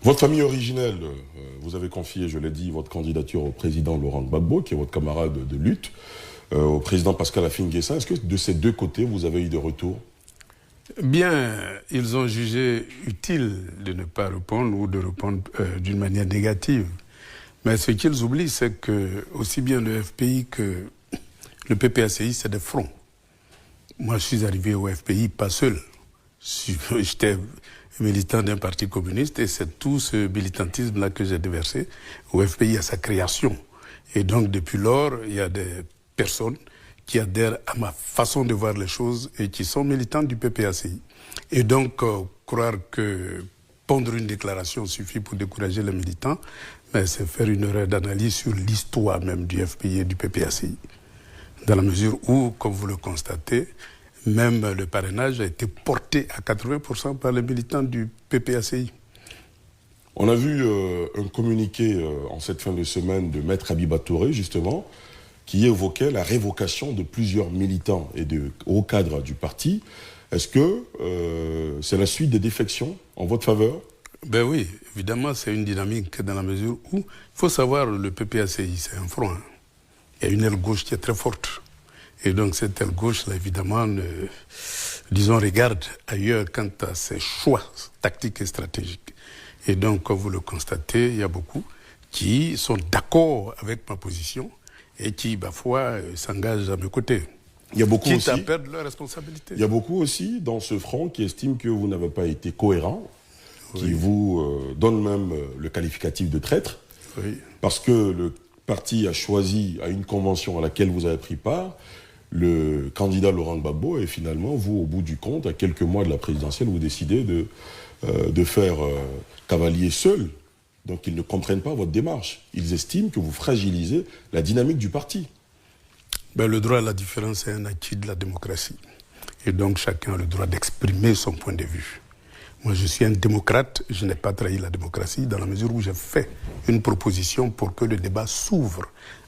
Votre famille originelle, vous avez confié, je l'ai dit, votre candidature au président Laurent Gbagbo, qui est votre camarade de lutte, au président Pascal Affi-N'Guessan. Est-ce que de ces deux côtés, vous avez eu des retours? Bien, ils ont jugé utile de ne pas répondre ou de répondre d'une manière négative. Mais ce qu'ils oublient, c'est que aussi bien le FPI que le PPACI, c'est des fronts. Moi, je suis arrivé au FPI pas seul. J'étais militant d'un parti communiste et c'est tout ce militantisme-là que j'ai déversé au FPI à sa création. Et donc, depuis lors, il y a des personnes qui adhèrent à ma façon de voir les choses et qui sont militants du PPACI. Et donc, croire que pondre une déclaration suffit pour décourager les militants, mais c'est faire une erreur d'analyse sur l'histoire même du FPI et du PPACI. Dans la mesure où, comme vous le constatez, même le parrainage a été porté à 80% par les militants du PPACI. On a vu un communiqué en cette fin de semaine de Maître Habiba Touré, justement, qui évoquait la révocation de plusieurs militants et de hauts cadres du parti. Est-ce que c'est la suite des défections en votre faveur? Ben oui, évidemment, c'est une dynamique dans la mesure où, il faut savoir, le PPACI, c'est un front. Hein. Il y a une aile gauche qui est très forte. Et donc cette aile gauche-là, évidemment, disons, regarde ailleurs quant à ses choix tactiques et stratégiques. Et donc, comme vous le constatez, il y a beaucoup qui sont d'accord avec ma position et qui, parfois, s'engagent à mes côtés. Il y a beaucoup quitte aussi, à perdre leur responsabilité. il y a beaucoup aussi dans ce front qui estiment que vous n'avez pas été cohérent, oui, qui vous donne même le qualificatif de traître, oui, parce que le parti a choisi à une convention à laquelle vous avez pris part le candidat Laurent Gbagbo, et finalement, vous, au bout du compte, à quelques mois de la présidentielle, vous décidez de faire cavalier seul. Donc ils ne comprennent pas votre démarche. Ils estiment que vous fragilisez la dynamique du parti. Ben, le droit à la différence est un acquis de la démocratie. Et donc chacun a le droit d'exprimer son point de vue. Moi, je suis un démocrate, je n'ai pas trahi la démocratie dans la mesure où j'ai fait une proposition pour que le débat s'ouvre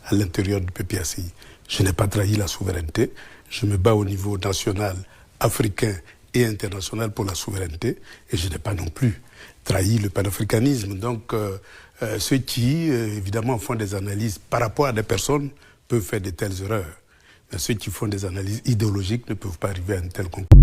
à l'intérieur du PPACI. Je n'ai pas trahi la souveraineté, je me bats au niveau national, africain et international pour la souveraineté, et je n'ai pas non plus trahi le panafricanisme. Donc, ceux qui, évidemment, font des analyses par rapport à des personnes peuvent faire de telles erreurs. Mais ceux qui font des analyses idéologiques ne peuvent pas arriver à une telle conclusion.